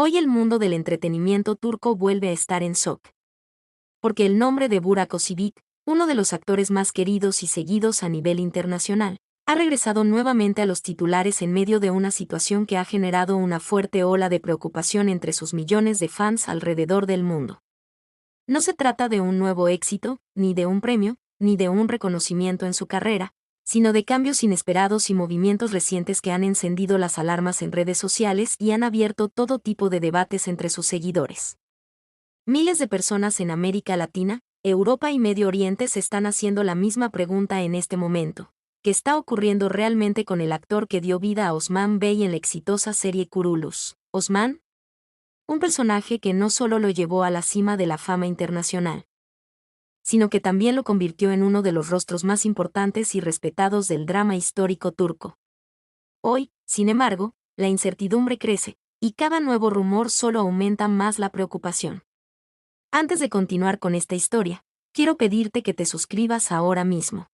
Hoy el mundo del entretenimiento turco vuelve a estar en shock. Porque el nombre de Burak Özçivit, uno de los actores más queridos y seguidos a nivel internacional, ha regresado nuevamente a los titulares en medio de una situación que ha generado una fuerte ola de preocupación entre sus millones de fans alrededor del mundo. No se trata de un nuevo éxito, ni de un premio, ni de un reconocimiento en su carrera, sino de cambios inesperados y movimientos recientes que han encendido las alarmas en redes sociales y han abierto todo tipo de debates entre sus seguidores. Miles de personas en América Latina, Europa y Medio Oriente se están haciendo la misma pregunta en este momento. ¿Qué está ocurriendo realmente con el actor que dio vida a Osman Bey en la exitosa serie Kurulus? Osman, un personaje que no solo lo llevó a la cima de la fama internacional, sino que también lo convirtió en uno de los rostros más importantes y respetados del drama histórico turco. Hoy, sin embargo, la incertidumbre crece, y cada nuevo rumor solo aumenta más la preocupación. Antes de continuar con esta historia, quiero pedirte que te suscribas ahora mismo.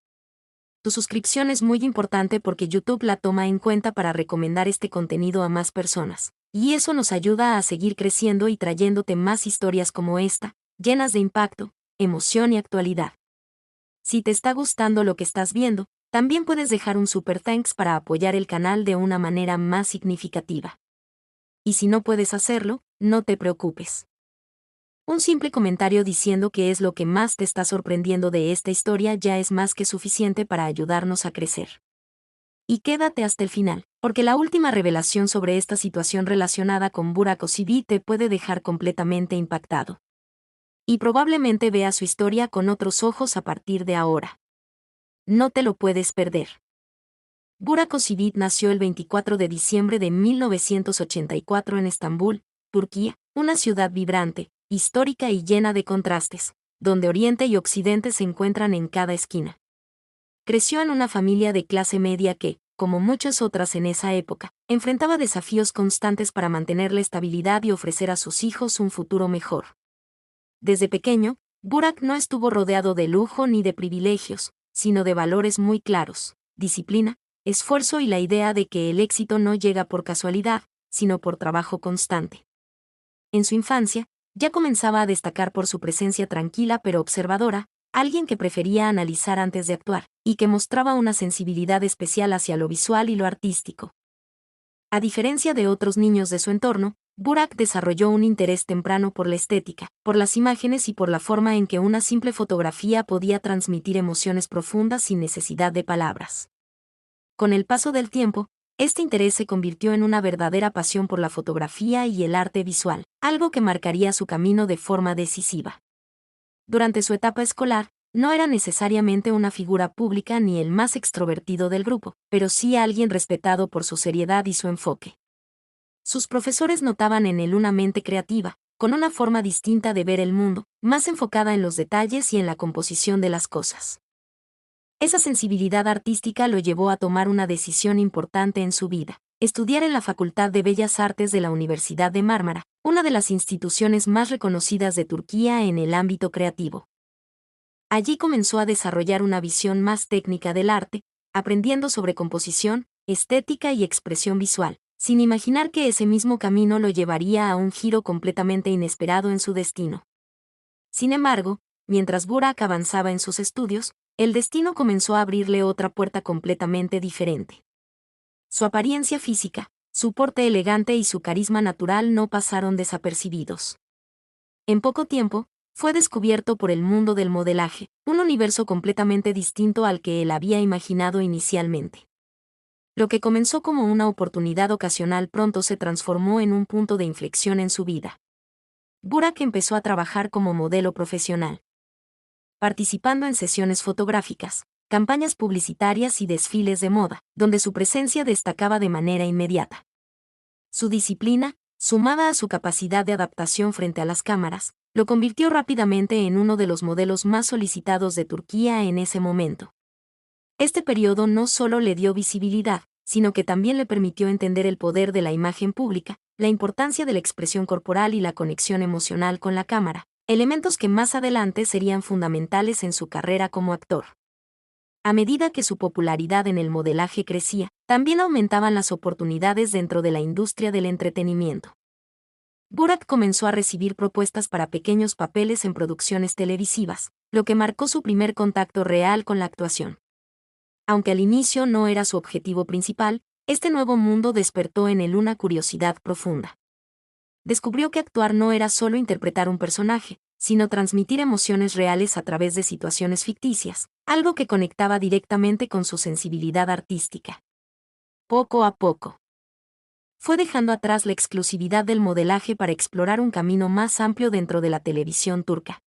Tu suscripción es muy importante porque YouTube la toma en cuenta para recomendar este contenido a más personas, y eso nos ayuda a seguir creciendo y trayéndote más historias como esta, llenas de impacto, emoción y actualidad. Si te está gustando lo que estás viendo, también puedes dejar un super thanks para apoyar el canal de una manera más significativa. Y si no puedes hacerlo, no te preocupes. Un simple comentario diciendo qué es lo que más te está sorprendiendo de esta historia ya es más que suficiente para ayudarnos a crecer. Y quédate hasta el final, porque la última revelación sobre esta situación relacionada con Burak Özçivit te puede dejar completamente impactado. Y probablemente veas su historia con otros ojos a partir de ahora. No te lo puedes perder. Burak Özçivit nació el 24 de diciembre de 1984 en Estambul, Turquía, una ciudad vibrante, histórica y llena de contrastes, donde Oriente y Occidente se encuentran en cada esquina. Creció en una familia de clase media que, como muchas otras en esa época, enfrentaba desafíos constantes para mantener la estabilidad y ofrecer a sus hijos un futuro mejor. Desde pequeño, Burak no estuvo rodeado de lujo ni de privilegios, sino de valores muy claros: disciplina, esfuerzo y la idea de que el éxito no llega por casualidad, sino por trabajo constante. En su infancia, ya comenzaba a destacar por su presencia tranquila pero observadora, alguien que prefería analizar antes de actuar, y que mostraba una sensibilidad especial hacia lo visual y lo artístico. A diferencia de otros niños de su entorno, Burak desarrolló un interés temprano por la estética, por las imágenes y por la forma en que una simple fotografía podía transmitir emociones profundas sin necesidad de palabras. Con el paso del tiempo, este interés se convirtió en una verdadera pasión por la fotografía y el arte visual, algo que marcaría su camino de forma decisiva. Durante su etapa escolar, no era necesariamente una figura pública ni el más extrovertido del grupo, pero sí alguien respetado por su seriedad y su enfoque. Sus profesores notaban en él una mente creativa, con una forma distinta de ver el mundo, más enfocada en los detalles y en la composición de las cosas. Esa sensibilidad artística lo llevó a tomar una decisión importante en su vida: estudiar en la Facultad de Bellas Artes de la Universidad de Mármara, una de las instituciones más reconocidas de Turquía en el ámbito creativo. Allí comenzó a desarrollar una visión más técnica del arte, aprendiendo sobre composición, estética y expresión visual, sin imaginar que ese mismo camino lo llevaría a un giro completamente inesperado en su destino. Sin embargo, mientras Burak avanzaba en sus estudios, el destino comenzó a abrirle otra puerta completamente diferente. Su apariencia física, su porte elegante y su carisma natural no pasaron desapercibidos. En poco tiempo, fue descubierto por el mundo del modelaje, un universo completamente distinto al que él había imaginado inicialmente. Lo que comenzó como una oportunidad ocasional pronto se transformó en un punto de inflexión en su vida. Burak empezó a trabajar como modelo profesional, participando en sesiones fotográficas, campañas publicitarias y desfiles de moda, donde su presencia destacaba de manera inmediata. Su disciplina, sumada a su capacidad de adaptación frente a las cámaras, lo convirtió rápidamente en uno de los modelos más solicitados de Turquía en ese momento. Este periodo no solo le dio visibilidad, sino que también le permitió entender el poder de la imagen pública, la importancia de la expresión corporal y la conexión emocional con la cámara, elementos que más adelante serían fundamentales en su carrera como actor. A medida que su popularidad en el modelaje crecía, también aumentaban las oportunidades dentro de la industria del entretenimiento. Burak comenzó a recibir propuestas para pequeños papeles en producciones televisivas, lo que marcó su primer contacto real con la actuación. Aunque al inicio no era su objetivo principal, este nuevo mundo despertó en él una curiosidad profunda. Descubrió que actuar no era solo interpretar un personaje, sino transmitir emociones reales a través de situaciones ficticias, algo que conectaba directamente con su sensibilidad artística. Poco a poco, fue dejando atrás la exclusividad del modelaje para explorar un camino más amplio dentro de la televisión turca.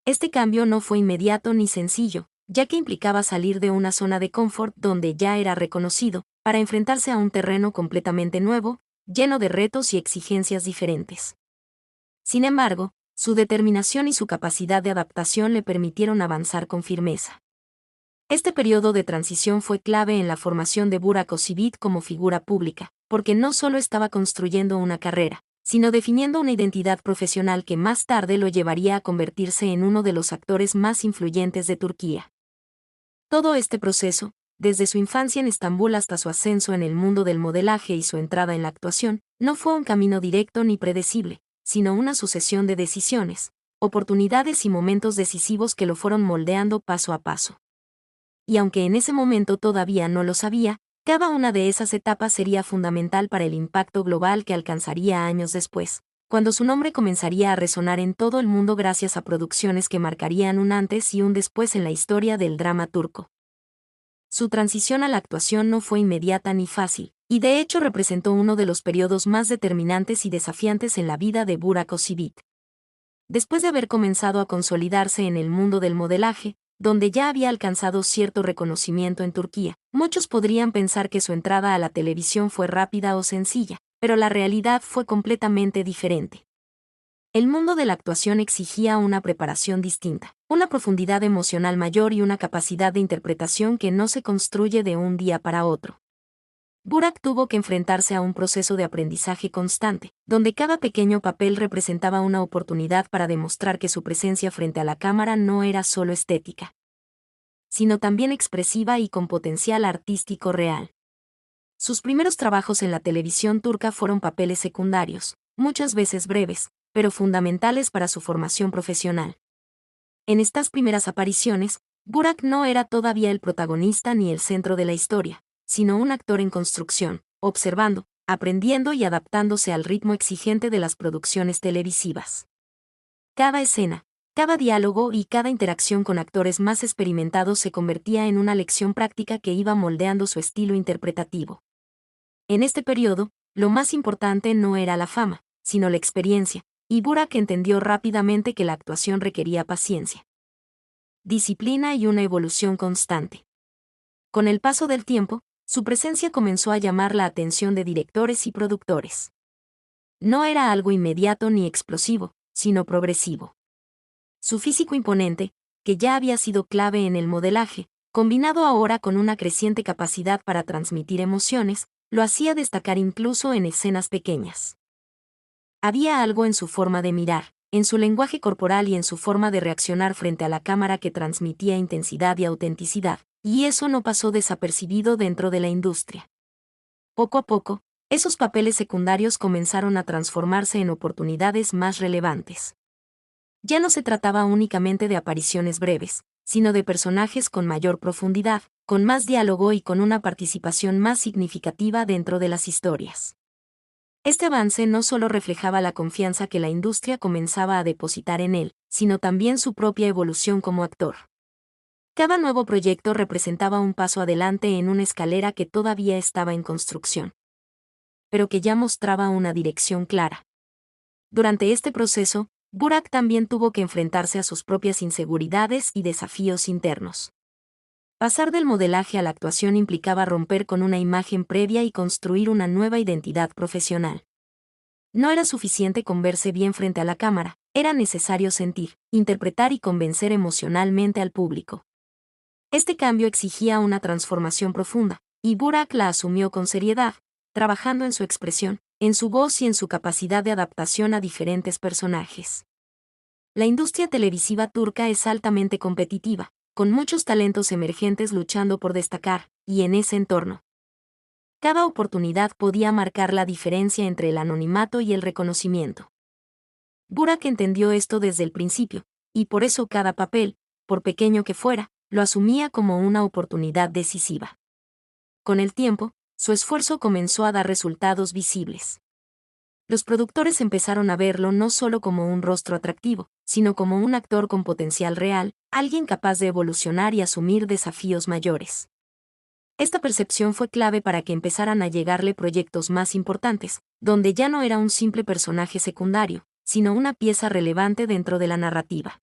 Este cambio no fue inmediato ni sencillo, ya que implicaba salir de una zona de confort donde ya era reconocido, para enfrentarse a un terreno completamente nuevo, lleno de retos y exigencias diferentes. Sin embargo, su determinación y su capacidad de adaptación le permitieron avanzar con firmeza. Este periodo de transición fue clave en la formación de Burak Özçivit como figura pública, porque no solo estaba construyendo una carrera, sino definiendo una identidad profesional que más tarde lo llevaría a convertirse en uno de los actores más influyentes de Turquía. Todo este proceso, desde su infancia en Estambul hasta su ascenso en el mundo del modelaje y su entrada en la actuación, no fue un camino directo ni predecible, sino una sucesión de decisiones, oportunidades y momentos decisivos que lo fueron moldeando paso a paso. Y aunque en ese momento todavía no lo sabía, cada una de esas etapas sería fundamental para el impacto global que alcanzaría años después, cuando su nombre comenzaría a resonar en todo el mundo gracias a producciones que marcarían un antes y un después en la historia del drama turco. Su transición a la actuación no fue inmediata ni fácil, y de hecho representó uno de los periodos más determinantes y desafiantes en la vida de Burak Özçivit. Después de haber comenzado a consolidarse en el mundo del modelaje, donde ya había alcanzado cierto reconocimiento en Turquía, muchos podrían pensar que su entrada a la televisión fue rápida o sencilla, pero la realidad fue completamente diferente. El mundo de la actuación exigía una preparación distinta, una profundidad emocional mayor y una capacidad de interpretación que no se construye de un día para otro. Burak tuvo que enfrentarse a un proceso de aprendizaje constante, donde cada pequeño papel representaba una oportunidad para demostrar que su presencia frente a la cámara no era solo estética, sino también expresiva y con potencial artístico real. Sus primeros trabajos en la televisión turca fueron papeles secundarios, muchas veces breves, pero fundamentales para su formación profesional. En estas primeras apariciones, Burak no era todavía el protagonista ni el centro de la historia, sino un actor en construcción, observando, aprendiendo y adaptándose al ritmo exigente de las producciones televisivas. Cada escena, cada diálogo y cada interacción con actores más experimentados se convertía en una lección práctica que iba moldeando su estilo interpretativo. En este periodo, lo más importante no era la fama, sino la experiencia, y Burak entendió rápidamente que la actuación requería paciencia, disciplina y una evolución constante. Con el paso del tiempo, su presencia comenzó a llamar la atención de directores y productores. No era algo inmediato ni explosivo, sino progresivo. Su físico imponente, que ya había sido clave en el modelaje, combinado ahora con una creciente capacidad para transmitir emociones, lo hacía destacar incluso en escenas pequeñas. Había algo en su forma de mirar, en su lenguaje corporal y en su forma de reaccionar frente a la cámara que transmitía intensidad y autenticidad, y eso no pasó desapercibido dentro de la industria. Poco a poco, esos papeles secundarios comenzaron a transformarse en oportunidades más relevantes. Ya no se trataba únicamente de apariciones breves, sino de personajes con mayor profundidad, con más diálogo y con una participación más significativa dentro de las historias. Este avance no solo reflejaba la confianza que la industria comenzaba a depositar en él, sino también su propia evolución como actor. Cada nuevo proyecto representaba un paso adelante en una escalera que todavía estaba en construcción, pero que ya mostraba una dirección clara. Durante este proceso, Burak también tuvo que enfrentarse a sus propias inseguridades y desafíos internos. Pasar del modelaje a la actuación implicaba romper con una imagen previa y construir una nueva identidad profesional. No era suficiente con verse bien frente a la cámara, era necesario sentir, interpretar y convencer emocionalmente al público. Este cambio exigía una transformación profunda, y Burak la asumió con seriedad, trabajando en su expresión, en su voz y en su capacidad de adaptación a diferentes personajes. La industria televisiva turca es altamente competitiva, con muchos talentos emergentes luchando por destacar, y en ese entorno, Cada oportunidad podía marcar la diferencia entre el anonimato y el reconocimiento. Burak entendió esto desde el principio, y por eso cada papel, por pequeño que fuera, lo asumía como una oportunidad decisiva. Con el tiempo, su esfuerzo comenzó a dar resultados visibles. Los productores empezaron a verlo no solo como un rostro atractivo, sino como un actor con potencial real, alguien capaz de evolucionar y asumir desafíos mayores. Esta percepción fue clave para que empezaran a llegarle proyectos más importantes, donde ya no era un simple personaje secundario, sino una pieza relevante dentro de la narrativa.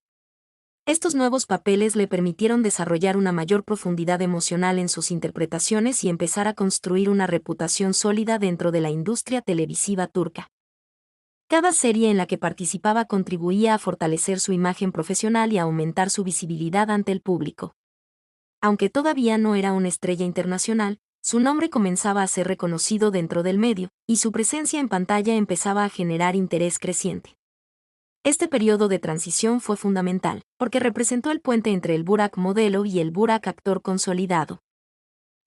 Estos nuevos papeles le permitieron desarrollar una mayor profundidad emocional en sus interpretaciones y empezar a construir una reputación sólida dentro de la industria televisiva turca. Cada serie en la que participaba contribuía a fortalecer su imagen profesional y a aumentar su visibilidad ante el público. Aunque todavía no era una estrella internacional, su nombre comenzaba a ser reconocido dentro del medio, y su presencia en pantalla empezaba a generar interés creciente. Este periodo de transición fue fundamental, porque representó el puente entre el Burak modelo y el Burak actor consolidado.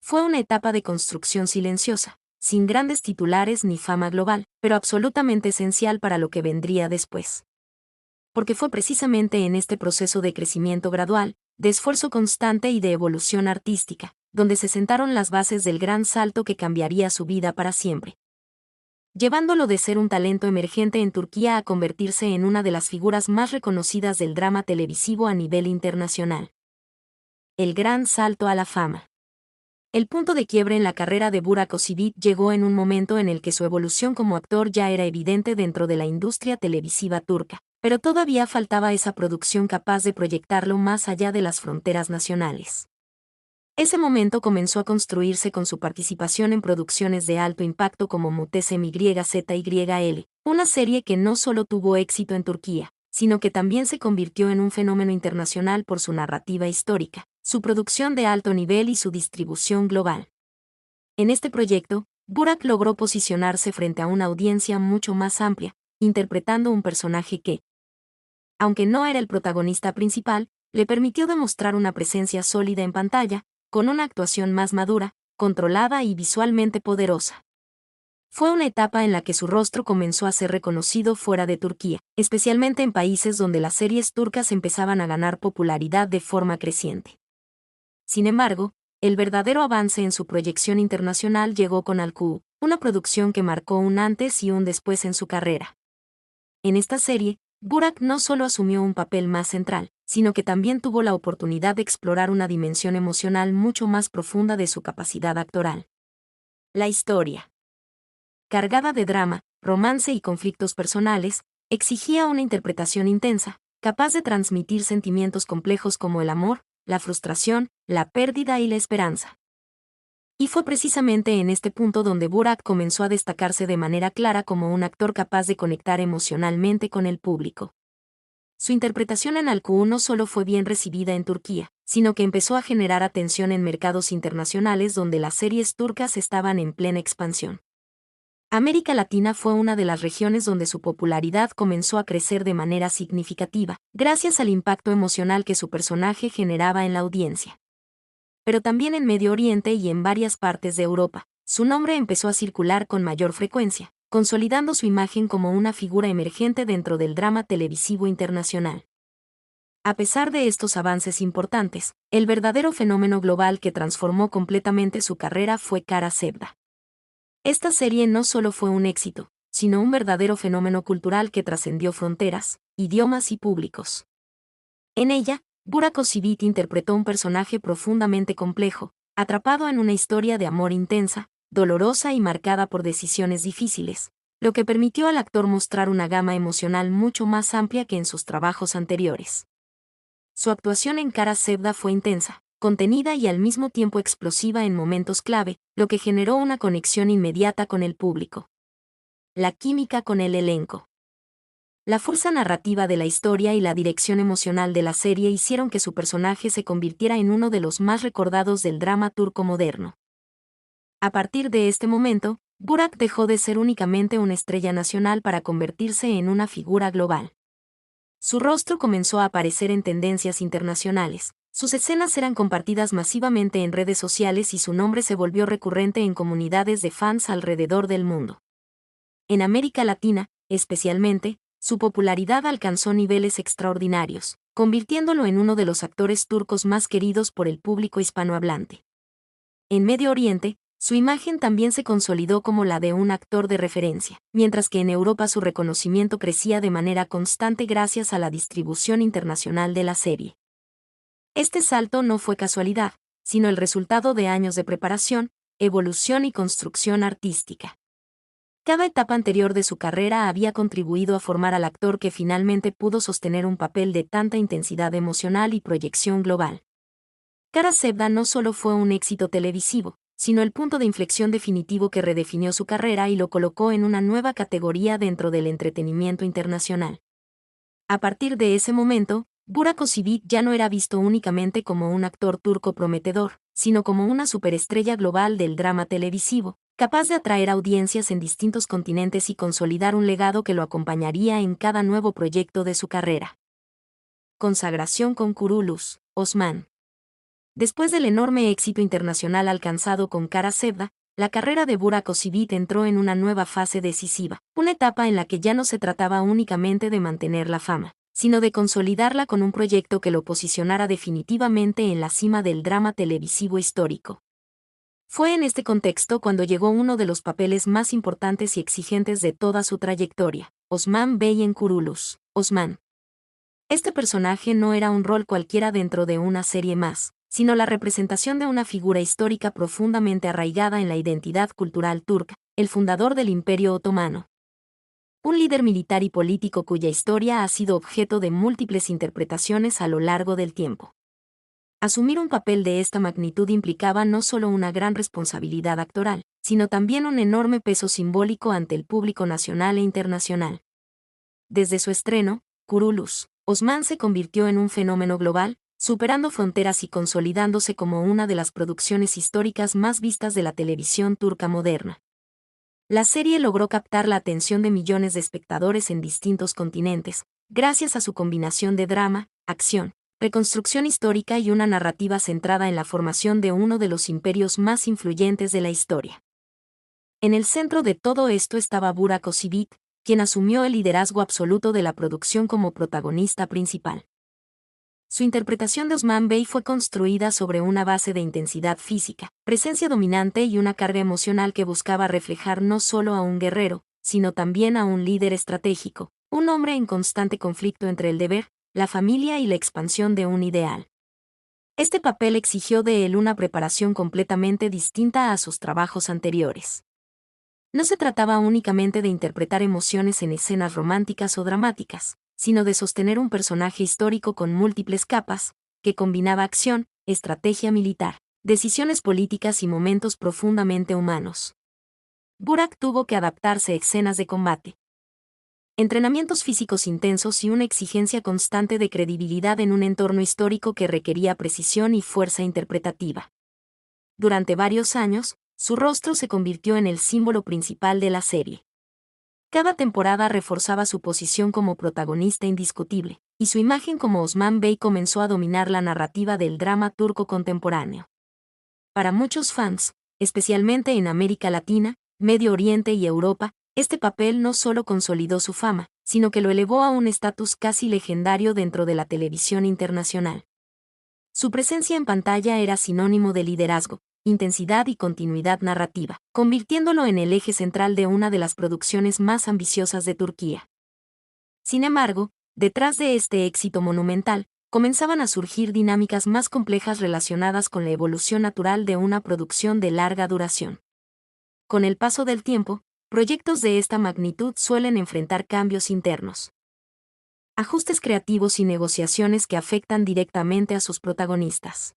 Fue una etapa de construcción silenciosa, sin grandes titulares ni fama global, pero absolutamente esencial para lo que vendría después. Porque fue precisamente en este proceso de crecimiento gradual, de esfuerzo constante y de evolución artística, donde se sentaron las bases del gran salto que cambiaría su vida para siempre, llevándolo de ser un talento emergente en Turquía a convertirse en una de las figuras más reconocidas del drama televisivo a nivel internacional. El gran salto a la fama. El punto de quiebre en la carrera de Burak Özçivit llegó en un momento en el que su evolución como actor ya era evidente dentro de la industria televisiva turca, pero todavía faltaba esa producción capaz de proyectarlo más allá de las fronteras nacionales. Ese momento comenzó a construirse con su participación en producciones de alto impacto como Muhteşem YZYL, una serie que no solo tuvo éxito en Turquía, sino que también se convirtió en un fenómeno internacional por su narrativa histórica, su producción de alto nivel y su distribución global. En este proyecto, Burak logró posicionarse frente a una audiencia mucho más amplia, interpretando un personaje que, aunque no era el protagonista principal, le permitió demostrar una presencia sólida en pantalla, con una actuación más madura, controlada y visualmente poderosa. Fue una etapa en la que su rostro comenzó a ser reconocido fuera de Turquía, especialmente en países donde las series turcas empezaban a ganar popularidad de forma creciente. Sin embargo, el verdadero avance en su proyección internacional llegó con Alku, una producción que marcó un antes y un después en su carrera. En esta serie, Burak no solo asumió un papel más central, sino que también tuvo la oportunidad de explorar una dimensión emocional mucho más profunda de su capacidad actoral. La historia, cargada de drama, romance y conflictos personales, exigía una interpretación intensa, capaz de transmitir sentimientos complejos como el amor, la frustración, la pérdida y la esperanza. Y fue precisamente en este punto donde Burak comenzó a destacarse de manera clara como un actor capaz de conectar emocionalmente con el público. Su interpretación en Alku no solo fue bien recibida en Turquía, sino que empezó a generar atención en mercados internacionales donde las series turcas estaban en plena expansión. América Latina fue una de las regiones donde su popularidad comenzó a crecer de manera significativa, gracias al impacto emocional que su personaje generaba en la audiencia. Pero también en Medio Oriente y en varias partes de Europa, su nombre empezó a circular con mayor frecuencia, consolidando su imagen como una figura emergente dentro del drama televisivo internacional. A pesar de estos avances importantes, el verdadero fenómeno global que transformó completamente su carrera fue Kara Sevda. Esta serie no solo fue un éxito, sino un verdadero fenómeno cultural que trascendió fronteras, idiomas y públicos. En ella, Burak Özçivit interpretó un personaje profundamente complejo, atrapado en una historia de amor intensa, dolorosa y marcada por decisiones difíciles, lo que permitió al actor mostrar una gama emocional mucho más amplia que en sus trabajos anteriores. Su actuación en Kara Sevda fue intensa, contenida y al mismo tiempo explosiva en momentos clave, lo que generó una conexión inmediata con el público. La química con el elenco. La fuerza narrativa de la historia y la dirección emocional de la serie hicieron que su personaje se convirtiera en uno de los más recordados del drama turco moderno. A partir de este momento, Burak dejó de ser únicamente una estrella nacional para convertirse en una figura global. Su rostro comenzó a aparecer en tendencias internacionales, Sus escenas eran compartidas masivamente en redes sociales y su nombre se volvió recurrente en comunidades de fans alrededor del mundo. En América Latina, especialmente, su popularidad alcanzó niveles extraordinarios, convirtiéndolo en uno de los actores turcos más queridos por el público hispanohablante. En Medio Oriente, su imagen también se consolidó como la de un actor de referencia, mientras que en Europa su reconocimiento crecía de manera constante gracias a la distribución internacional de la serie. Este salto no fue casualidad, sino el resultado de años de preparación, evolución y construcción artística. Cada etapa anterior de su carrera había contribuido a formar al actor que finalmente pudo sostener un papel de tanta intensidad emocional y proyección global. Kara Sevda no solo fue un éxito televisivo, sino el punto de inflexión definitivo que redefinió su carrera y lo colocó en una nueva categoría dentro del entretenimiento internacional. A partir de ese momento, Burak Özçivit ya no era visto únicamente como un actor turco prometedor, sino como una superestrella global del drama televisivo, capaz de atraer audiencias en distintos continentes y consolidar un legado que lo acompañaría en cada nuevo proyecto de su carrera. Consagración con Kuruluş, Osman. Después del enorme éxito internacional alcanzado con Kara Sevda, la carrera de Burak Özçivit entró en una nueva fase decisiva, una etapa en la que ya no se trataba únicamente de mantener la fama, sino de consolidarla con un proyecto que lo posicionara definitivamente en la cima del drama televisivo histórico. Fue en este contexto cuando llegó uno de los papeles más importantes y exigentes de toda su trayectoria, Osman Bey en Kuruluş, Osman. Este personaje no era un rol cualquiera dentro de una serie más, sino la representación de una figura histórica profundamente arraigada en la identidad cultural turca, el fundador del Imperio Otomano. Un líder militar y político cuya historia ha sido objeto de múltiples interpretaciones a lo largo del tiempo. Asumir un papel de esta magnitud implicaba no solo una gran responsabilidad actoral, sino también un enorme peso simbólico ante el público nacional e internacional. Desde su estreno, Kuruluş, Osman se convirtió en un fenómeno global, superando fronteras y consolidándose como una de las producciones históricas más vistas de la televisión turca moderna. La serie logró captar la atención de millones de espectadores en distintos continentes, gracias a su combinación de drama, acción, reconstrucción histórica y una narrativa centrada en la formación de uno de los imperios más influyentes de la historia. En el centro de todo esto estaba Burak Özçivit, quien asumió el liderazgo absoluto de la producción como protagonista principal. Su interpretación de Osman Bey fue construida sobre una base de intensidad física, presencia dominante y una carga emocional que buscaba reflejar no solo a un guerrero, sino también a un líder estratégico, un hombre en constante conflicto entre el deber, la familia y la expansión de un ideal. Este papel exigió de él una preparación completamente distinta a sus trabajos anteriores. No se trataba únicamente de interpretar emociones en escenas románticas o dramáticas, sino de sostener un personaje histórico con múltiples capas, que combinaba acción, estrategia militar, decisiones políticas y momentos profundamente humanos. Burak tuvo que adaptarse a escenas de combate, entrenamientos físicos intensos y una exigencia constante de credibilidad en un entorno histórico que requería precisión y fuerza interpretativa. Durante varios años, su rostro se convirtió en el símbolo principal de la serie. Cada temporada reforzaba su posición como protagonista indiscutible, y su imagen como Osman Bey comenzó a dominar la narrativa del drama turco contemporáneo. Para muchos fans, especialmente en América Latina, Medio Oriente y Europa, este papel no solo consolidó su fama, sino que lo elevó a un estatus casi legendario dentro de la televisión internacional. Su presencia en pantalla era sinónimo de liderazgo, intensidad y continuidad narrativa, convirtiéndolo en el eje central de una de las producciones más ambiciosas de Turquía. Sin embargo, detrás de este éxito monumental, comenzaban a surgir dinámicas más complejas relacionadas con la evolución natural de una producción de larga duración. Con el paso del tiempo, proyectos de esta magnitud suelen enfrentar cambios internos, ajustes creativos y negociaciones que afectan directamente a sus protagonistas.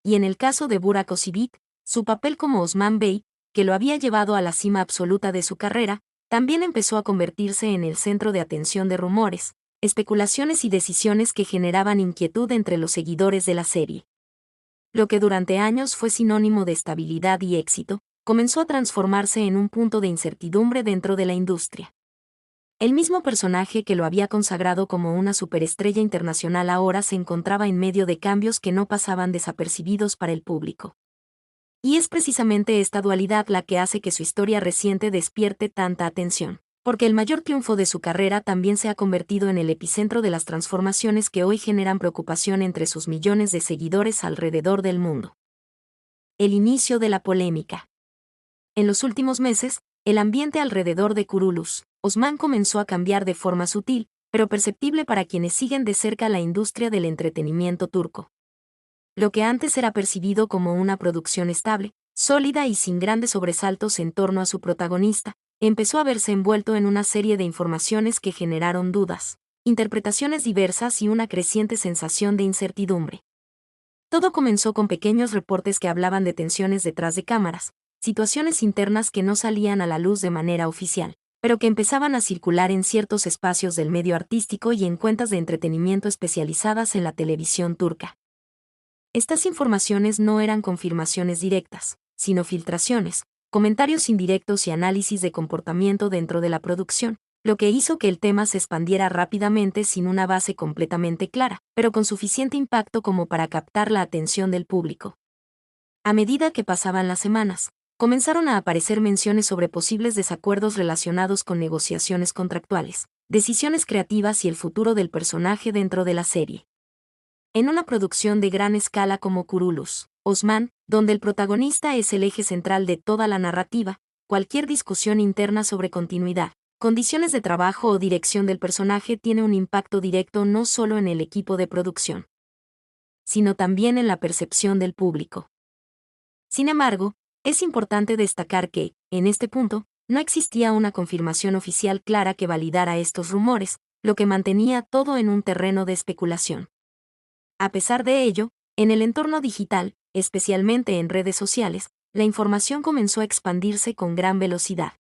Y en el caso de Burak Özçivit, su papel como Osman Bey, que lo había llevado a la cima absoluta de su carrera, también empezó a convertirse en el centro de atención de rumores, especulaciones y decisiones que generaban inquietud entre los seguidores de la serie. Lo que durante años fue sinónimo de estabilidad y éxito, comenzó a transformarse en un punto de incertidumbre dentro de la industria. El mismo personaje que lo había consagrado como una superestrella internacional ahora se encontraba en medio de cambios que no pasaban desapercibidos para el público. Y es precisamente esta dualidad la que hace que su historia reciente despierte tanta atención, porque el mayor triunfo de su carrera también se ha convertido en el epicentro de las transformaciones que hoy generan preocupación entre sus millones de seguidores alrededor del mundo. El inicio de la polémica. En los últimos meses, el ambiente alrededor de Kurulus Osman comenzó a cambiar de forma sutil, pero perceptible para quienes siguen de cerca la industria del entretenimiento turco. Lo que antes era percibido como una producción estable, sólida y sin grandes sobresaltos en torno a su protagonista, empezó a verse envuelto en una serie de informaciones que generaron dudas, interpretaciones diversas y una creciente sensación de incertidumbre. Todo comenzó con pequeños reportes que hablaban de tensiones detrás de cámaras, situaciones internas que no salían a la luz de manera oficial, pero que empezaban a circular en ciertos espacios del medio artístico y en cuentas de entretenimiento especializadas en la televisión turca. Estas informaciones no eran confirmaciones directas, sino filtraciones, comentarios indirectos y análisis de comportamiento dentro de la producción, lo que hizo que el tema se expandiera rápidamente sin una base completamente clara, pero con suficiente impacto como para captar la atención del público. A medida que pasaban las semanas, comenzaron a aparecer menciones sobre posibles desacuerdos relacionados con negociaciones contractuales, decisiones creativas y el futuro del personaje dentro de la serie. En una producción de gran escala como Kurulus Osman, donde el protagonista es el eje central de toda la narrativa, cualquier discusión interna sobre continuidad, condiciones de trabajo o dirección del personaje tiene un impacto directo no solo en el equipo de producción, sino también en la percepción del público. Sin embargo, es importante destacar que, en este punto, no existía una confirmación oficial clara que validara estos rumores, lo que mantenía todo en un terreno de especulación. A pesar de ello, en el entorno digital, especialmente en redes sociales, la información comenzó a expandirse con gran velocidad.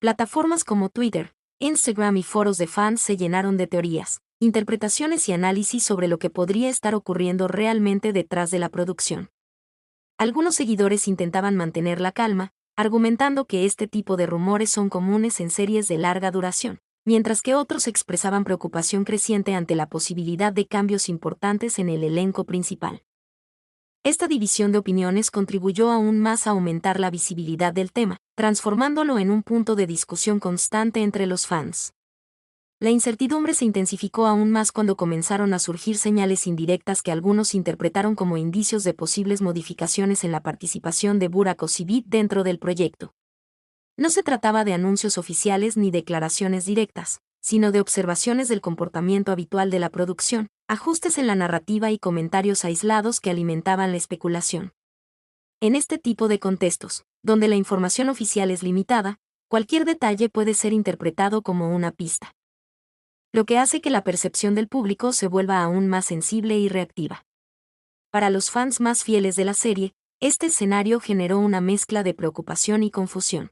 Plataformas como Twitter, Instagram y foros de fans se llenaron de teorías, interpretaciones y análisis sobre lo que podría estar ocurriendo realmente detrás de la producción. Algunos seguidores intentaban mantener la calma, argumentando que este tipo de rumores son comunes en series de larga duración, mientras que otros expresaban preocupación creciente ante la posibilidad de cambios importantes en el elenco principal. Esta división de opiniones contribuyó aún más a aumentar la visibilidad del tema, transformándolo en un punto de discusión constante entre los fans. La incertidumbre se intensificó aún más cuando comenzaron a surgir señales indirectas que algunos interpretaron como indicios de posibles modificaciones en la participación de Burak Özçivit dentro del proyecto. No se trataba de anuncios oficiales ni declaraciones directas, sino de observaciones del comportamiento habitual de la producción, ajustes en la narrativa y comentarios aislados que alimentaban la especulación. En este tipo de contextos, donde la información oficial es limitada, cualquier detalle puede ser interpretado como una pista, lo que hace que la percepción del público se vuelva aún más sensible y reactiva. Para los fans más fieles de la serie, este escenario generó una mezcla de preocupación y confusión.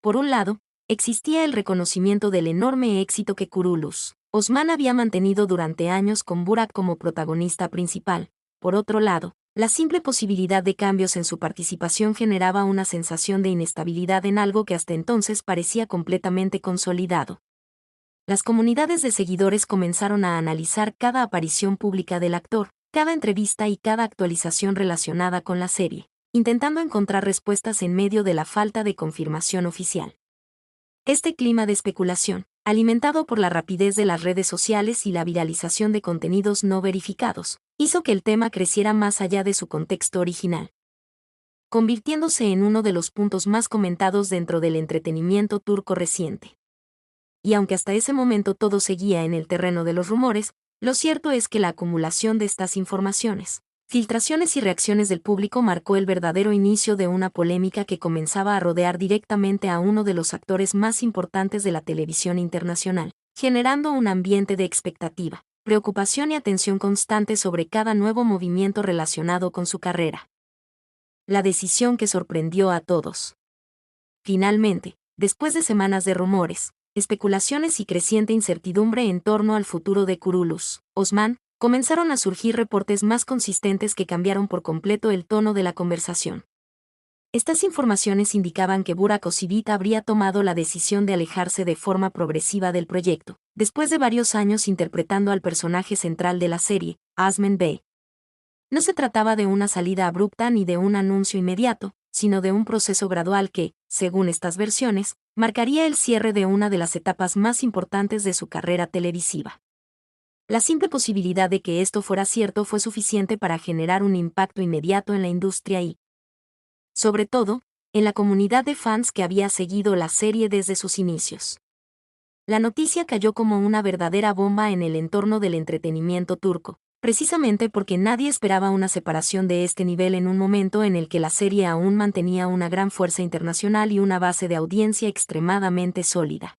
Por un lado, existía el reconocimiento del enorme éxito que Kurulus Osman había mantenido durante años con Burak como protagonista principal. Por otro lado, la simple posibilidad de cambios en su participación generaba una sensación de inestabilidad en algo que hasta entonces parecía completamente consolidado. Las comunidades de seguidores comenzaron a analizar cada aparición pública del actor, cada entrevista y cada actualización relacionada con la serie, intentando encontrar respuestas en medio de la falta de confirmación oficial. Este clima de especulación, alimentado por la rapidez de las redes sociales y la viralización de contenidos no verificados, hizo que el tema creciera más allá de su contexto original, convirtiéndose en uno de los puntos más comentados dentro del entretenimiento turco reciente. Y aunque hasta ese momento todo seguía en el terreno de los rumores, lo cierto es que la acumulación de estas informaciones, filtraciones y reacciones del público marcó el verdadero inicio de una polémica que comenzaba a rodear directamente a uno de los actores más importantes de la televisión internacional, generando un ambiente de expectativa, preocupación y atención constante sobre cada nuevo movimiento relacionado con su carrera. La decisión que sorprendió a todos. Finalmente, después de semanas de rumores, especulaciones y creciente incertidumbre en torno al futuro de Kurulus Osman, comenzaron a surgir reportes más consistentes que cambiaron por completo el tono de la conversación. Estas informaciones indicaban que Burak Özçivit habría tomado la decisión de alejarse de forma progresiva del proyecto, después de varios años interpretando al personaje central de la serie, Osman Bey. No se trataba de una salida abrupta ni de un anuncio inmediato, sino de un proceso gradual que, según estas versiones, marcaría el cierre de una de las etapas más importantes de su carrera televisiva. La simple posibilidad de que esto fuera cierto fue suficiente para generar un impacto inmediato en la industria y, sobre todo, en la comunidad de fans que había seguido la serie desde sus inicios. La noticia cayó como una verdadera bomba en el entorno del entretenimiento turco, precisamente porque nadie esperaba una separación de este nivel en un momento en el que la serie aún mantenía una gran fuerza internacional y una base de audiencia extremadamente sólida.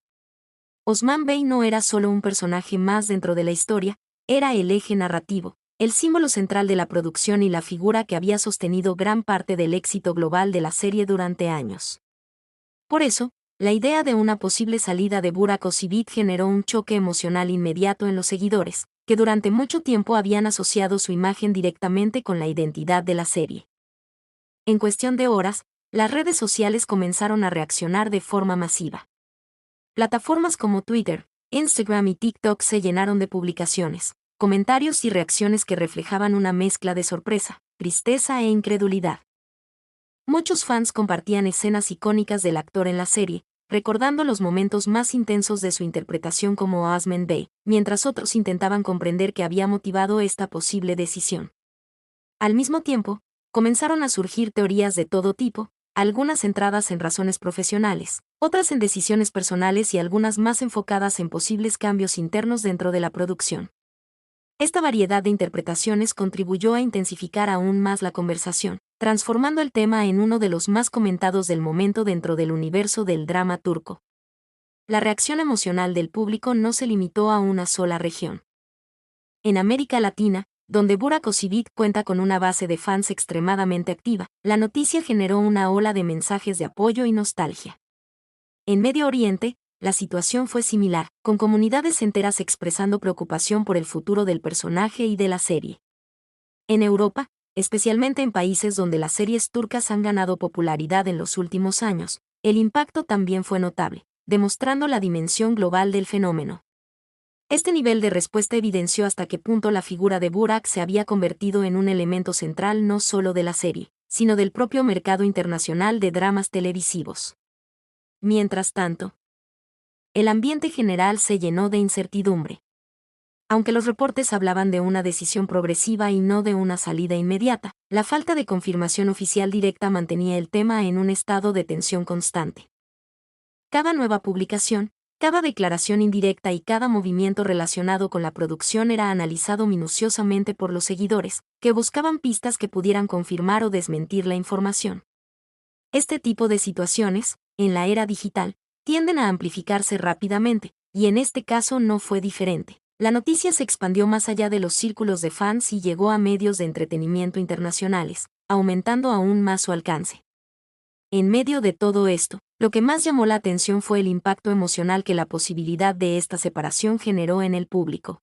Osman Bey no era solo un personaje más dentro de la historia, era el eje narrativo, el símbolo central de la producción y la figura que había sostenido gran parte del éxito global de la serie durante años. Por eso, la idea de una posible salida de Burak Özçivit generó un choque emocional inmediato en los seguidores, que durante mucho tiempo habían asociado su imagen directamente con la identidad de la serie. En cuestión de horas, las redes sociales comenzaron a reaccionar de forma masiva. Plataformas como Twitter, Instagram y TikTok se llenaron de publicaciones, comentarios y reacciones que reflejaban una mezcla de sorpresa, tristeza e incredulidad. Muchos fans compartían escenas icónicas del actor en la serie, recordando los momentos más intensos de su interpretación como Osman Bey, mientras otros intentaban comprender qué había motivado esta posible decisión. Al mismo tiempo, comenzaron a surgir teorías de todo tipo, algunas centradas en razones profesionales, otras en decisiones personales y algunas más enfocadas en posibles cambios internos dentro de la producción. Esta variedad de interpretaciones contribuyó a intensificar aún más la conversación, transformando el tema en uno de los más comentados del momento dentro del universo del drama turco. La reacción emocional del público no se limitó a una sola región. En América Latina, donde Burak Özçivit cuenta con una base de fans extremadamente activa, la noticia generó una ola de mensajes de apoyo y nostalgia. En Medio Oriente, la situación fue similar, con comunidades enteras expresando preocupación por el futuro del personaje y de la serie. En Europa, especialmente en países donde las series turcas han ganado popularidad en los últimos años, el impacto también fue notable, demostrando la dimensión global del fenómeno. Este nivel de respuesta evidenció hasta qué punto la figura de Burak se había convertido en un elemento central no solo de la serie, sino del propio mercado internacional de dramas televisivos. Mientras tanto, el ambiente general se llenó de incertidumbre. Aunque los reportes hablaban de una decisión progresiva y no de una salida inmediata, la falta de confirmación oficial directa mantenía el tema en un estado de tensión constante. Cada nueva publicación, cada declaración indirecta y cada movimiento relacionado con la producción era analizado minuciosamente por los seguidores, que buscaban pistas que pudieran confirmar o desmentir la información. Este tipo de situaciones, en la era digital, tienden a amplificarse rápidamente, y en este caso no fue diferente. La noticia se expandió más allá de los círculos de fans y llegó a medios de entretenimiento internacionales, aumentando aún más su alcance. En medio de todo esto, lo que más llamó la atención fue el impacto emocional que la posibilidad de esta separación generó en el público.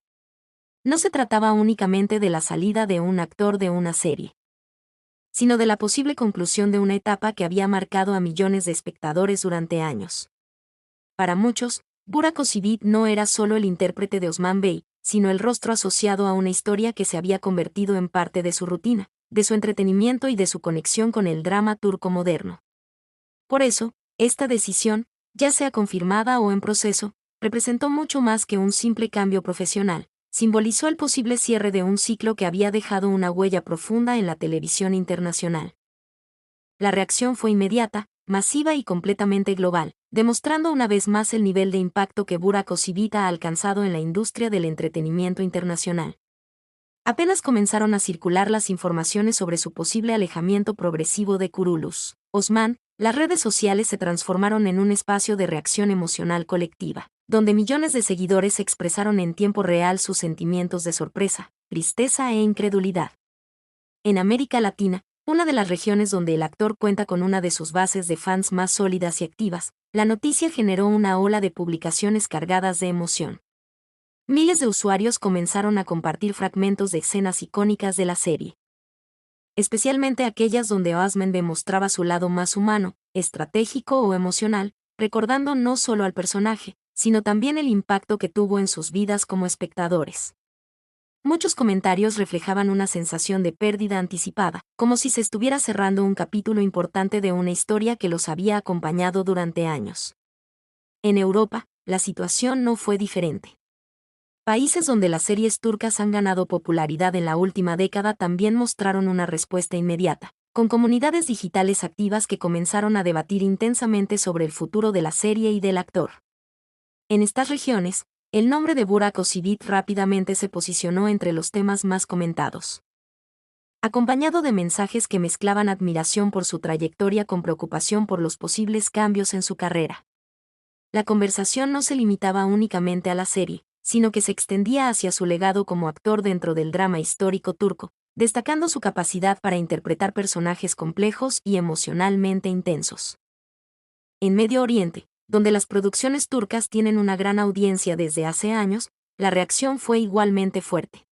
No se trataba únicamente de la salida de un actor de una serie, sino de la posible conclusión de una etapa que había marcado a millones de espectadores durante años. Para muchos, Burak Özçivit no era solo el intérprete de Osman Bey, sino el rostro asociado a una historia que se había convertido en parte de su rutina, de su entretenimiento y de su conexión con el drama turco moderno. Por eso, esta decisión, ya sea confirmada o en proceso, representó mucho más que un simple cambio profesional, simbolizó el posible cierre de un ciclo que había dejado una huella profunda en la televisión internacional. La reacción fue inmediata, masiva y completamente global, demostrando una vez más el nivel de impacto que Burak Özçivit ha alcanzado en la industria del entretenimiento internacional. Apenas comenzaron a circular las informaciones sobre su posible alejamiento progresivo de Kurulus Osman, las redes sociales se transformaron en un espacio de reacción emocional colectiva, donde millones de seguidores expresaron en tiempo real sus sentimientos de sorpresa, tristeza e incredulidad. En América Latina, una de las regiones donde el actor cuenta con una de sus bases de fans más sólidas y activas, la noticia generó una ola de publicaciones cargadas de emoción. Miles de usuarios comenzaron a compartir fragmentos de escenas icónicas de la serie. especialmente aquellas donde Osman Bey mostraba su lado más humano, estratégico o emocional, recordando no solo al personaje, sino también el impacto que tuvo en sus vidas como espectadores. Muchos comentarios reflejaban una sensación de pérdida anticipada, como si se estuviera cerrando un capítulo importante de una historia que los había acompañado durante años. En Europa, la situación no fue diferente. Países donde las series turcas han ganado popularidad en la última década también mostraron una respuesta inmediata, con comunidades digitales activas que comenzaron a debatir intensamente sobre el futuro de la serie y del actor. En estas regiones, el nombre de Burak Özçivit rápidamente se posicionó entre los temas más comentados. Acompañado de mensajes que mezclaban admiración por su trayectoria con preocupación por los posibles cambios en su carrera. La conversación no se limitaba únicamente a la serie, sino que se extendía hacia su legado como actor dentro del drama histórico turco, destacando su capacidad para interpretar personajes complejos y emocionalmente intensos. En Medio Oriente, donde las producciones turcas tienen una gran audiencia desde hace años, la reacción fue igualmente fuerte.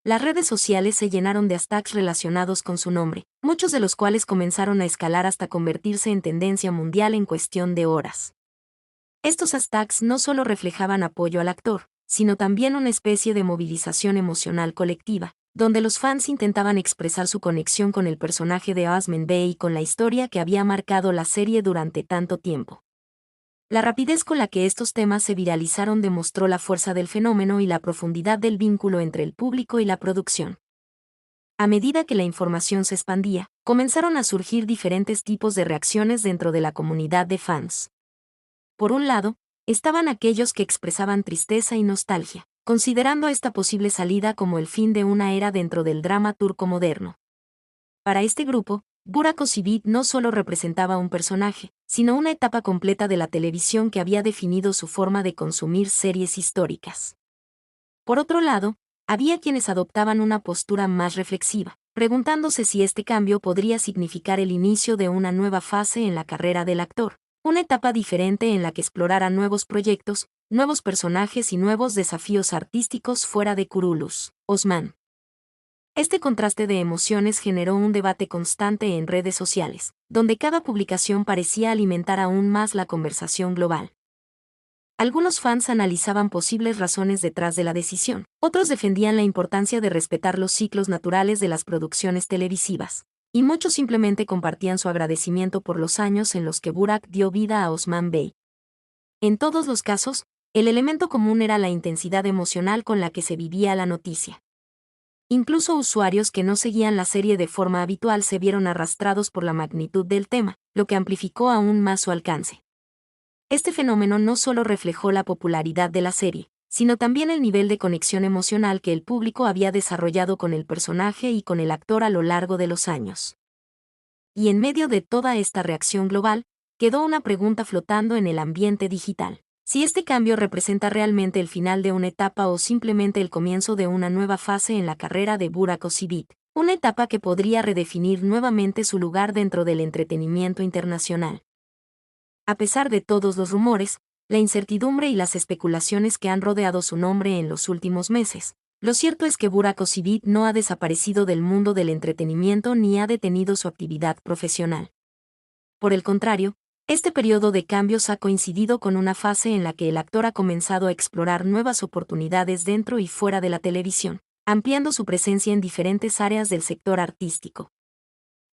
Las redes sociales se llenaron de hashtags relacionados con su nombre, muchos de los cuales comenzaron a escalar hasta convertirse en tendencia mundial en cuestión de horas. Estos hashtags no solo reflejaban apoyo al actor, sino también una especie de movilización emocional colectiva, donde los fans intentaban expresar su conexión con el personaje de Osman Bey y con la historia que había marcado la serie durante tanto tiempo. La rapidez con la que estos temas se viralizaron demostró la fuerza del fenómeno y la profundidad del vínculo entre el público y la producción. A medida que la información se expandía, comenzaron a surgir diferentes tipos de reacciones dentro de la comunidad de fans. Por un lado, estaban aquellos que expresaban tristeza y nostalgia, considerando esta posible salida como el fin de una era dentro del drama turco moderno. Para este grupo, Burak Özçivit no solo representaba un personaje, sino una etapa completa de la televisión que había definido su forma de consumir series históricas. Por otro lado, había quienes adoptaban una postura más reflexiva, preguntándose si este cambio podría significar el inicio de una nueva fase en la carrera del actor, una etapa diferente en la que explorara nuevos proyectos, nuevos personajes y nuevos desafíos artísticos fuera de Kurulus, Osman. Este contraste de emociones generó un debate constante en redes sociales, donde cada publicación parecía alimentar aún más la conversación global. Algunos fans analizaban posibles razones detrás de la decisión, otros defendían la importancia de respetar los ciclos naturales de las producciones televisivas, y muchos simplemente compartían su agradecimiento por los años en los que Burak dio vida a Osman Bey. En todos los casos, el elemento común era la intensidad emocional con la que se vivía la noticia. Incluso usuarios que no seguían la serie de forma habitual se vieron arrastrados por la magnitud del tema, lo que amplificó aún más su alcance. Este fenómeno no solo reflejó la popularidad de la serie, sino también el nivel de conexión emocional que el público había desarrollado con el personaje y con el actor a lo largo de los años. Y en medio de toda esta reacción global, quedó una pregunta flotando en el ambiente digital. Si este cambio representa realmente el final de una etapa o simplemente el comienzo de una nueva fase en la carrera de Burak Özçivit, una etapa que podría redefinir nuevamente su lugar dentro del entretenimiento internacional. A pesar de todos los rumores, la incertidumbre y las especulaciones que han rodeado su nombre en los últimos meses, lo cierto es que Burak Özçivit no ha desaparecido del mundo del entretenimiento ni ha detenido su actividad profesional. Por el contrario, este periodo de cambios ha coincidido con una fase en la que el actor ha comenzado a explorar nuevas oportunidades dentro y fuera de la televisión, ampliando su presencia en diferentes áreas del sector artístico.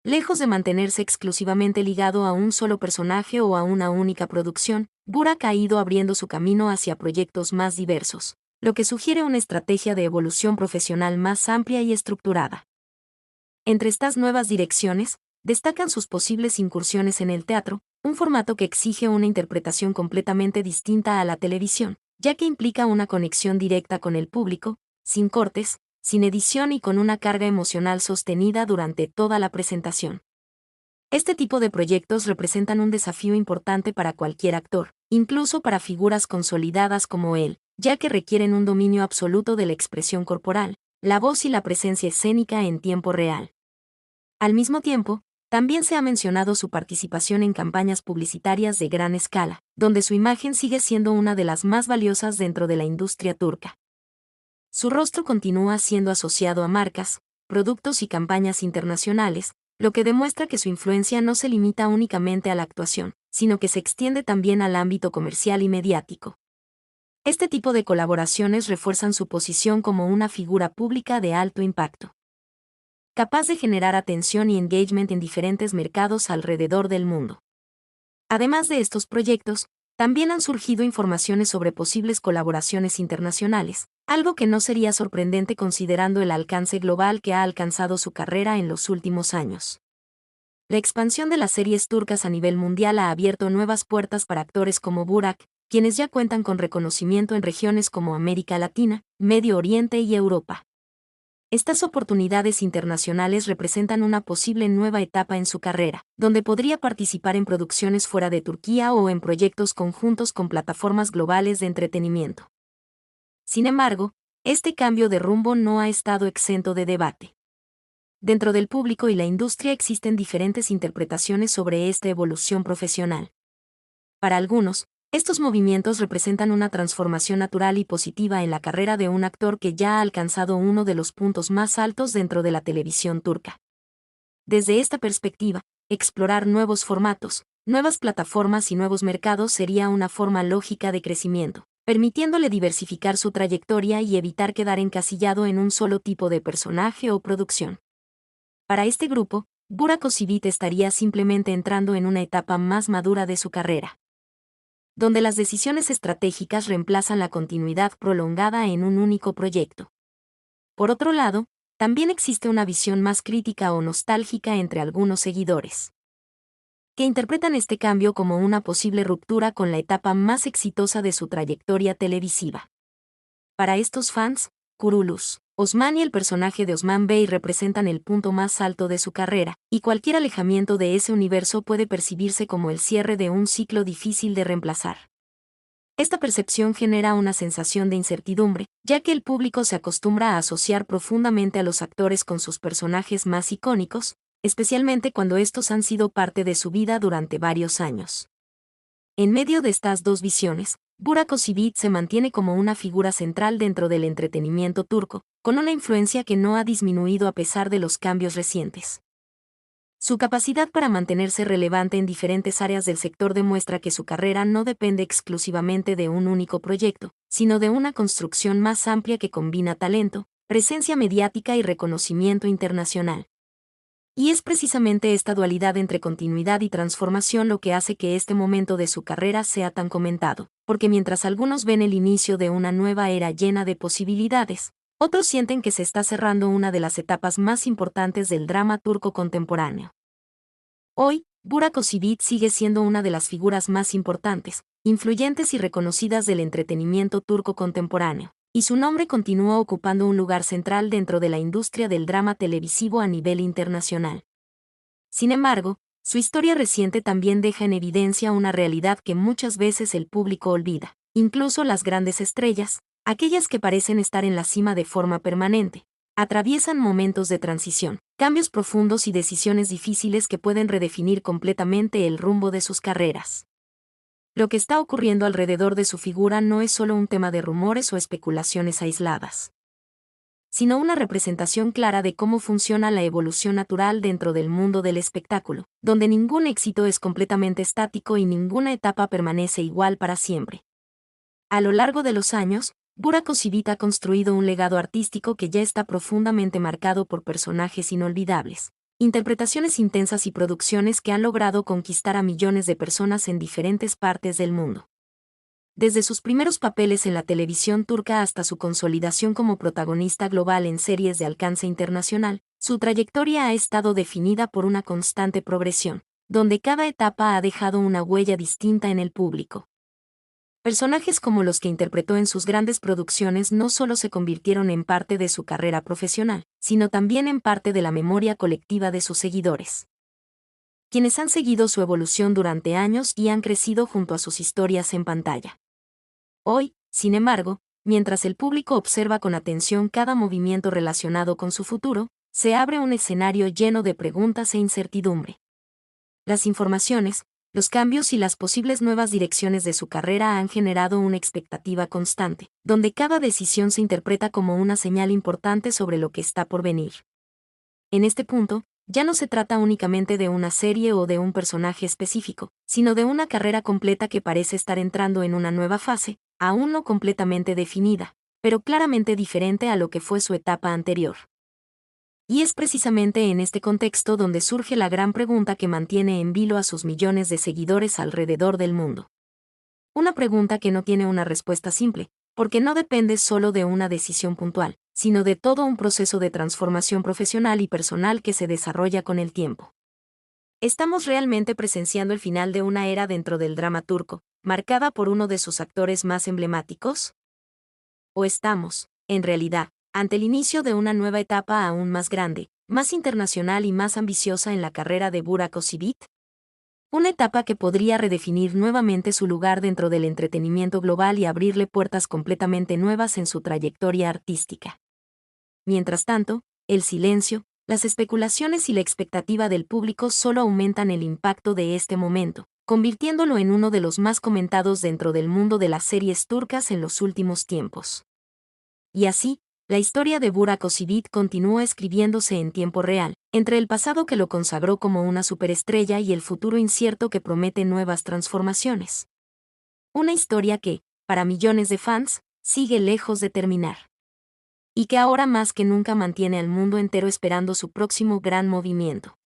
Lejos de mantenerse exclusivamente ligado a un solo personaje o a una única producción, Burak ha ido abriendo su camino hacia proyectos más diversos, lo que sugiere una estrategia de evolución profesional más amplia y estructurada. Entre estas nuevas direcciones, destacan sus posibles incursiones en el teatro, un formato que exige una interpretación completamente distinta a la televisión, ya que implica una conexión directa con el público, sin cortes, sin edición y con una carga emocional sostenida durante toda la presentación. Este tipo de proyectos representan un desafío importante para cualquier actor, incluso para figuras consolidadas como él, ya que requieren un dominio absoluto de la expresión corporal, la voz y la presencia escénica en tiempo real. Al mismo tiempo, también se ha mencionado su participación en campañas publicitarias de gran escala, donde su imagen sigue siendo una de las más valiosas dentro de la industria turca. Su rostro continúa siendo asociado a marcas, productos y campañas internacionales, lo que demuestra que su influencia no se limita únicamente a la actuación, sino que se extiende también al ámbito comercial y mediático. Este tipo de colaboraciones refuerzan su posición como una figura pública de alto impacto, capaz de generar atención y engagement en diferentes mercados alrededor del mundo. Además de estos proyectos, también han surgido informaciones sobre posibles colaboraciones internacionales, algo que no sería sorprendente considerando el alcance global que ha alcanzado su carrera en los últimos años. La expansión de las series turcas a nivel mundial ha abierto nuevas puertas para actores como Burak, quienes ya cuentan con reconocimiento en regiones como América Latina, Medio Oriente y Europa. Estas oportunidades internacionales representan una posible nueva etapa en su carrera, donde podría participar en producciones fuera de Turquía o en proyectos conjuntos con plataformas globales de entretenimiento. Sin embargo, este cambio de rumbo no ha estado exento de debate. Dentro del público y la industria existen diferentes interpretaciones sobre esta evolución profesional. Para algunos, estos movimientos representan una transformación natural y positiva en la carrera de un actor que ya ha alcanzado uno de los puntos más altos dentro de la televisión turca. Desde esta perspectiva, explorar nuevos formatos, nuevas plataformas y nuevos mercados sería una forma lógica de crecimiento, permitiéndole diversificar su trayectoria y evitar quedar encasillado en un solo tipo de personaje o producción. Para este grupo, Burak Özçivit estaría simplemente entrando en una etapa más madura de su carrera, donde las decisiones estratégicas reemplazan la continuidad prolongada en un único proyecto. Por otro lado, también existe una visión más crítica o nostálgica entre algunos seguidores, que interpretan este cambio como una posible ruptura con la etapa más exitosa de su trayectoria televisiva. Para estos fans, Kurulus, Osman y el personaje de Osman Bey representan el punto más alto de su carrera, y cualquier alejamiento de ese universo puede percibirse como el cierre de un ciclo difícil de reemplazar. Esta percepción genera una sensación de incertidumbre, ya que el público se acostumbra a asociar profundamente a los actores con sus personajes más icónicos, especialmente cuando estos han sido parte de su vida durante varios años. En medio de estas dos visiones, Burak Özçivit se mantiene como una figura central dentro del entretenimiento turco, con una influencia que no ha disminuido a pesar de los cambios recientes. Su capacidad para mantenerse relevante en diferentes áreas del sector demuestra que su carrera no depende exclusivamente de un único proyecto, sino de una construcción más amplia que combina talento, presencia mediática y reconocimiento internacional. Y es precisamente esta dualidad entre continuidad y transformación lo que hace que este momento de su carrera sea tan comentado, porque mientras algunos ven el inicio de una nueva era llena de posibilidades, otros sienten que se está cerrando una de las etapas más importantes del drama turco contemporáneo. Hoy, Burak Özçivit sigue siendo una de las figuras más importantes, influyentes y reconocidas del entretenimiento turco contemporáneo, y su nombre continúa ocupando un lugar central dentro de la industria del drama televisivo a nivel internacional. Sin embargo, su historia reciente también deja en evidencia una realidad que muchas veces el público olvida. Incluso las grandes estrellas, aquellas que parecen estar en la cima de forma permanente, atraviesan momentos de transición, cambios profundos y decisiones difíciles que pueden redefinir completamente el rumbo de sus carreras. Lo que está ocurriendo alrededor de su figura no es solo un tema de rumores o especulaciones aisladas, sino una representación clara de cómo funciona la evolución natural dentro del mundo del espectáculo, donde ningún éxito es completamente estático y ninguna etapa permanece igual para siempre. A lo largo de los años, Burak Özçivit ha construido un legado artístico que ya está profundamente marcado por personajes inolvidables, interpretaciones intensas y producciones que han logrado conquistar a millones de personas en diferentes partes del mundo. Desde sus primeros papeles en la televisión turca hasta su consolidación como protagonista global en series de alcance internacional, su trayectoria ha estado definida por una constante progresión, donde cada etapa ha dejado una huella distinta en el público. Personajes como los que interpretó en sus grandes producciones no solo se convirtieron en parte de su carrera profesional, sino también en parte de la memoria colectiva de sus seguidores, quienes han seguido su evolución durante años y han crecido junto a sus historias en pantalla. Hoy, sin embargo, mientras el público observa con atención cada movimiento relacionado con su futuro, se abre un escenario lleno de preguntas e incertidumbre. Las informaciones, los cambios y las posibles nuevas direcciones de su carrera han generado una expectativa constante, donde cada decisión se interpreta como una señal importante sobre lo que está por venir. En este punto, ya no se trata únicamente de una serie o de un personaje específico, sino de una carrera completa que parece estar entrando en una nueva fase, aún no completamente definida, pero claramente diferente a lo que fue su etapa anterior. Y es precisamente en este contexto donde surge la gran pregunta que mantiene en vilo a sus millones de seguidores alrededor del mundo. Una pregunta que no tiene una respuesta simple, porque no depende solo de una decisión puntual, sino de todo un proceso de transformación profesional y personal que se desarrolla con el tiempo. ¿Estamos realmente presenciando el final de una era dentro del drama turco, marcada por uno de sus actores más emblemáticos? ¿O estamos, en realidad, ante el inicio de una nueva etapa aún más grande, más internacional y más ambiciosa en la carrera de Burak Özçivit? Una etapa que podría redefinir nuevamente su lugar dentro del entretenimiento global y abrirle puertas completamente nuevas en su trayectoria artística. Mientras tanto, el silencio, las especulaciones y la expectativa del público solo aumentan el impacto de este momento, convirtiéndolo en uno de los más comentados dentro del mundo de las series turcas en los últimos tiempos. Y así, la historia de Burak Özçivit continúa escribiéndose en tiempo real, entre el pasado que lo consagró como una superestrella y el futuro incierto que promete nuevas transformaciones. Una historia que, para millones de fans, sigue lejos de terminar. Y que ahora más que nunca mantiene al mundo entero esperando su próximo gran movimiento.